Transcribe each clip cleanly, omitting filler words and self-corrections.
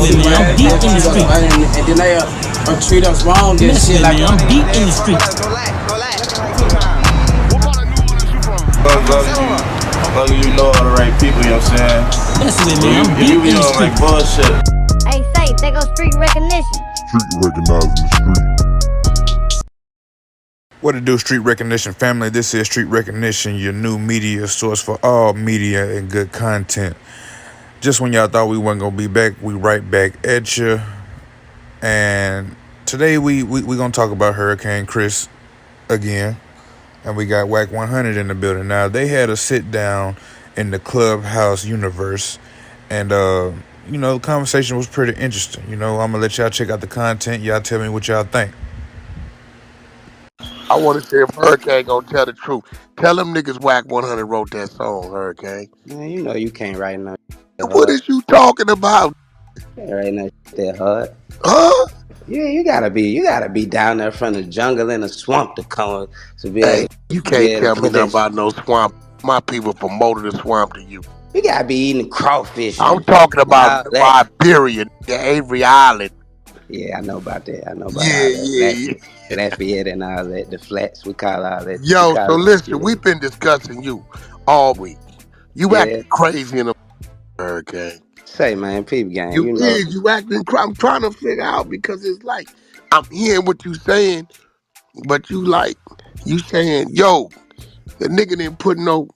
with me, I'm deep in the street. And then they treat us wrong and shit like I'm deep in the street. As long as you know all the right people, you know what I'm saying? Listen with me, I'm You deep be in the on street. like bullshit. Hey, say, they go street recognition. Street recognizing the street. What it do, Street Recognition family? This is Street Recognition, your new media source for all media and good content. Just when y'all thought we wasn't gonna be back, we right back at you. And today we gonna talk about Hurricane Chris again, and we got Wack 100 in the building. Now they had a sit down in the Clubhouse universe, and the conversation was pretty interesting. I'm gonna let y'all check out the content. Y'all tell me what y'all think. I want to see if Hurricane gonna tell the truth. Tell them niggas Wack 100 wrote that song, Hurricane. Man, you know you can't write no What is you talking about? right now that hard. Huh? Yeah, you gotta be down there from the jungle in the swamp to come to be Hey, able you to can't tell me put nothing that. about no swamp. My people promoted the swamp to you. You gotta be eating crawfish. I'm and talking all about that. Liberia, Avery Island. Yeah, I know about that. I know about Yeah, all that. yeah, yeah. Lafayette and all that. The flats, we call all that. Yo, so listen, we've been discussing you all week. You acting crazy in a Hurricane. Say, man, peep gang. You acting. I'm trying to figure out because it's like I'm hearing what you saying, but you saying, yo, the nigga didn't put no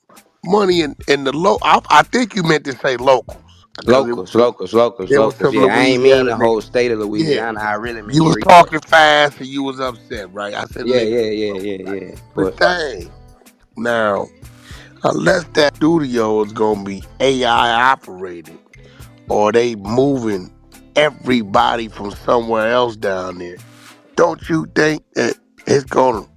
money in the I think you meant to say locals. Locals. There was some Yeah, I ain't mean Louisiana the whole niggas. state of Louisiana. Yeah. I really mean You was Shreveport. talking fast and you was upset, right? I said, Yeah. But dang, now, unless that studio is gonna be AI operated, or they moving everybody from somewhere else down there, don't you think that it's gonna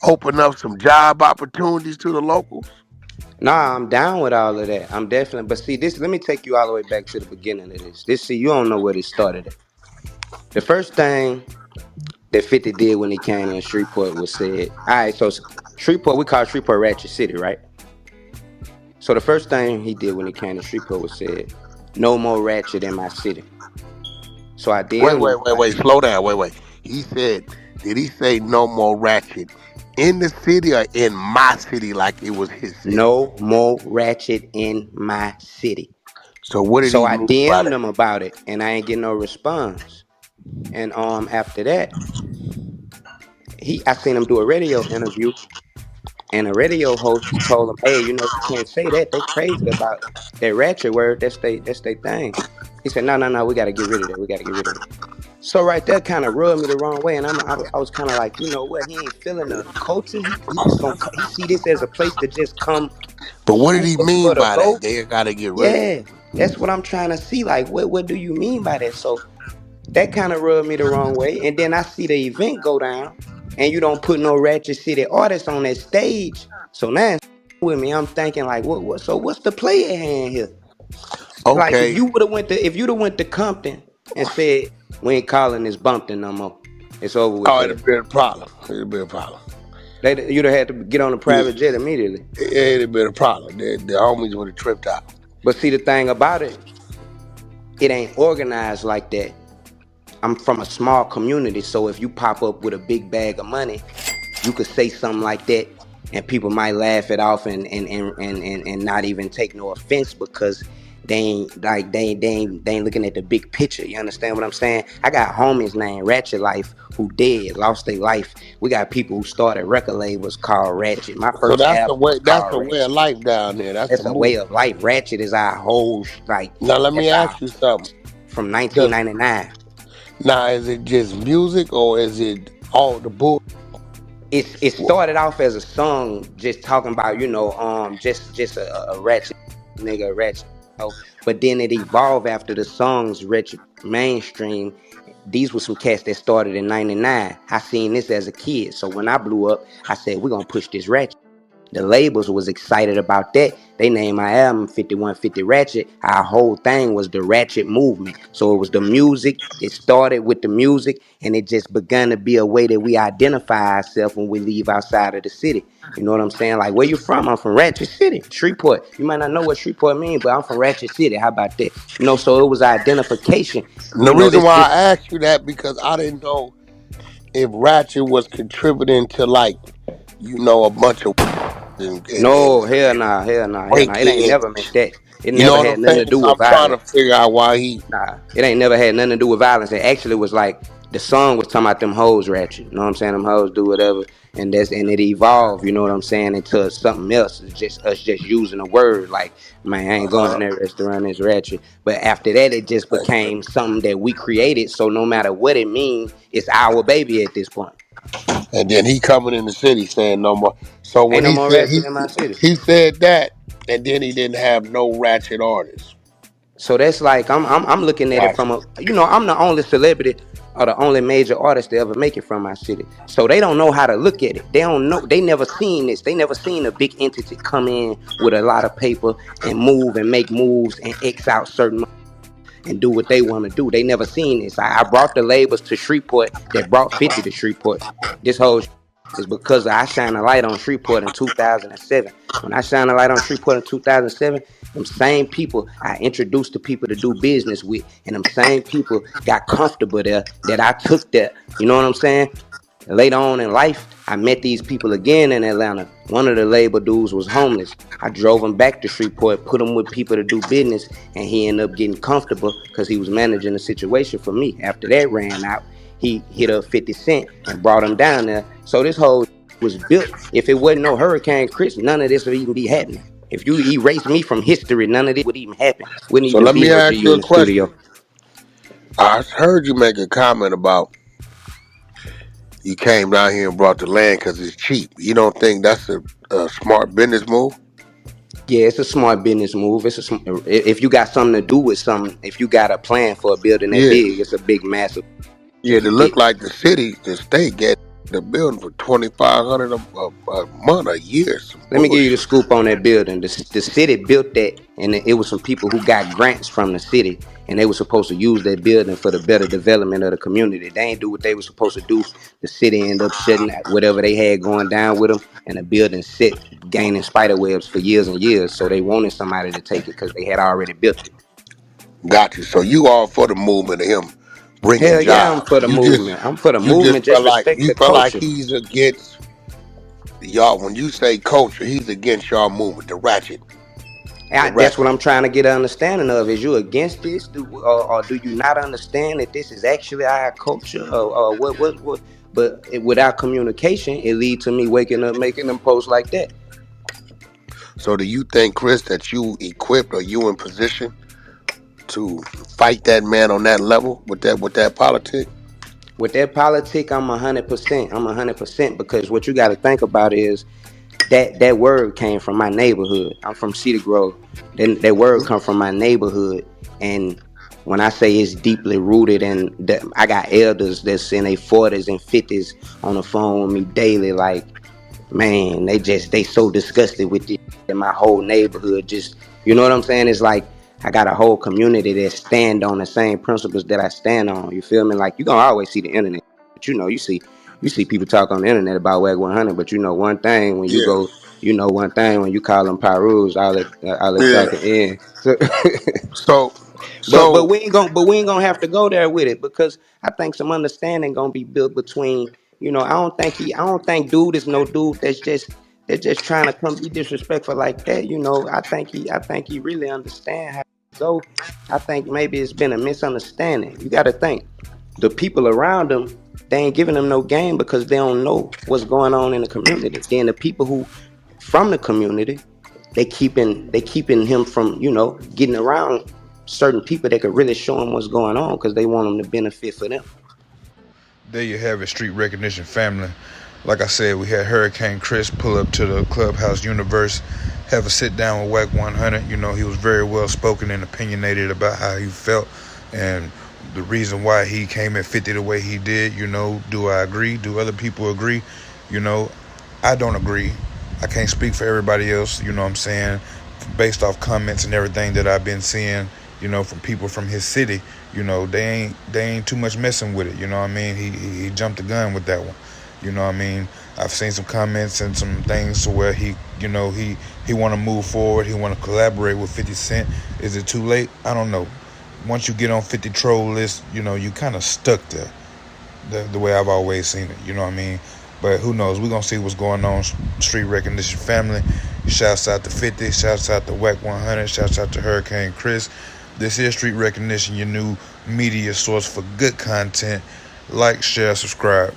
open up some job opportunities to the locals? Nah, I'm down with all of that. I'm definitely, but see, this. Let me take you all the way back to the beginning of this. See, you don't know where this started at. The first thing that 50 did when he came in Shreveport was said, all right, so Shreveport, we call Shreveport Ratchet City, right? So the first thing he did when he came to Shreveport was said, no more ratchet in my city. So I did. Wait, slow down, wait. Did he say no more ratchet in the city or in my city like it was his city? No more ratchet in my city. So what did he I mean DM'd him about it, and I ain't getting no response. And after that, I seen him do a radio interview, and a radio host told him, "Hey, you can't say that. They crazy about that ratchet word. That's they thing." He said, "No, we gotta get rid of that. So right there kind of rubbed me the wrong way, and I was kind of like, you know what? He ain't feeling the culture. He see this as a place to just come. But what did he mean by go. that? They gotta get rid of it. Yeah, that's what I'm trying to see. Like, what do you mean by that? So that kind of rubbed me the wrong way. And then I see the event go down, and you don't put no Ratchet City artists on that stage. So now with me, I'm thinking like, what? So what's the play at hand here? Okay. Like if you'd have went to Compton and said we ain't calling this Bumpton no more, it's over with. Oh, it'd be a problem. You'd have had to get on a private jet immediately. It'd been a problem. The homies would have tripped out. But see, the thing about it ain't organized like that. I'm from a small community, so if you pop up with a big bag of money, you could say something like that, and people might laugh it off and not even take no offense because they ain't looking at the big picture. You understand what I'm saying? I got homies named Ratchet Life who lost their life. We got people who started record labels called Ratchet. My first so that's album the way. That's the Ratchet. way of life down there. That's a way of life. Ratchet is our whole Now let me ask you something. From 1999. Now is it just music or is it all the bull? It started off as a song, just talking about just a ratchet nigga, ratchet. But then it evolved after the songs reached mainstream. These were some cats that started in '99. I seen this as a kid, so when I blew up, I said we're gonna push this ratchet. The labels was excited about that. They named my album 5150 Ratchet. Our whole thing was the Ratchet movement. So it was the music. It started with the music, and it just began to be a way that we identify ourselves when we leave outside of the city. You know what I'm saying? Like, where you from? I'm from Ratchet City, Shreveport. You might not know what Shreveport means, but I'm from Ratchet City. How about that? You know, so it was identification. And the You know, reason why this I asked you that because I didn't know if Ratchet was contributing to like, a bunch of and no, hell nah, hell nah, hell nah. It ain't break-ins. never meant that. It You know never what I'm had nothing saying? to do So with I'm trying to violence. figure out why he. Nah, it ain't never had nothing to do with violence. It actually was like the song was talking about them hoes ratchet. You know what I'm saying? Them hoes do whatever, and it evolved. You know what I'm saying? Into something else. It's just us just using a word like, man, I ain't going in that restaurant. It's ratchet. But after that, it just became something that we created. So no matter what it means, it's our baby at this point. And then he coming in the city saying no more. So when Ain't no he more said ratchet in my city. he said that, and then he didn't have no ratchet artists. So that's like I'm looking at it Gotcha. from I'm the only celebrity or the only major artist to ever make it from my city. So they don't know how to look at it. They don't know. They never seen this. They never seen a big entity come in with a lot of paper and move and make moves and X out certain and do what they want to do. They never seen this. I brought the labels to Shreveport that brought 50 to Shreveport. This whole is because I shine a light on Shreveport in 2007. When I shine a light on Shreveport in 2007, them same people I introduced to people to do business with, and them same people got comfortable there that I took there. You know what I'm saying? Later on in life, I met these people again in Atlanta. One of the labor dudes was homeless. I drove him back to Shreveport, put him with people to do business, and he ended up getting comfortable because he was managing the situation for me. After that ran out, he hit up 50 Cent and brought him down there. So this whole was built. If it wasn't no Hurricane Chris, none of this would even be happening. If you erase me from history, none of this would even happen. Wouldn't So even let be me no ask GU you in a the studio. question. I heard you make a comment about you came down here and brought the land because it's cheap. You don't think that's a smart business move? Yeah, it's a smart business move. If you got something to do with something, if you got a plan for a building that Yeah. big, it's a big, massive. Yeah, You to get. look like the state get the building for $2,500 a month, a year. Some Let me give you the bullshit. scoop on that building. The city built that, and it was some people who got grants from the city, and they were supposed to use that building for the better development of the community. They ain't do what they were supposed to do. The city ended up shutting out whatever they had going down with them, and the building sit gaining spider webs for years and years. So they wanted somebody to take it because they had already built it. Got you. So you all for the movement of him bringing Hell yeah, I'm jobs. for the movement. I'm for the You just movement. Just respect you the feel like culture. he's against y'all. When you say culture, he's against y'all movement, the ratchet, the That's what ratchet. I'm trying to get an understanding of. Is you against this, or do you not understand that this is actually our culture, or what? But without communication, it leads to me waking up, making them posts like that. So do you think, Chris, that you equipped or you in position to fight that man on that level with that politic? With that politic, I'm 100%. I'm 100% because what you got to think about is that word came from my neighborhood. I'm from Cedar Grove. Then that word come from my neighborhood, and when I say it's deeply rooted, and I got elders that's in their 40s and 50s on the phone with me daily, like, man, they so disgusted with this, and my whole neighborhood just, you know what I'm saying? It's like I got a whole community that stand on the same principles that I stand on. You feel me? Like, you gonna always see the internet, but you see people talk on the internet about WAG 100, but you know one thing when you Yeah. go, you know one thing when you call them Pyrus, all the Yeah. talking in. So, So but so we ain't gonna have to go there with it because I think some understanding gonna be built between. I don't think dude is no dude that's just trying to come be disrespectful like that. I think he really understand how to go. I think maybe it's been a misunderstanding. You got to think the people around them, they ain't giving them no game because they don't know what's going on in the community. Then the people who from the community, they keeping him from getting around certain people that could really show him what's going on because they want him to benefit for them. There you have it, Street Recognition family. Like I said, we had Hurricane Chris pull up to the Clubhouse Universe, have a sit down with WAC 100. He was very well spoken and opinionated about how he felt and the reason why he came at 50 the way he did. Do I agree? Do other people agree? I don't agree. I can't speak for everybody else, you know what I'm saying, based off comments and everything that I've been seeing, you know, from people from his city. You know, they ain't too much messing with it, you know what I mean? He jumped the gun with that one. You know what I mean? I've seen some comments and some things to where he want to move forward. He want to collaborate with 50 Cent. Is it too late? I don't know. Once you get on 50 troll list, you know, you kind of stuck there. The way I've always seen it, you know what I mean? But who knows? We're going to see what's going on. Street Recognition family. Shouts out to 50. Shouts out to Wack 100. Shouts out to Hurricane Chris. This is Street Recognition, your new media source for good content. Like, share, subscribe.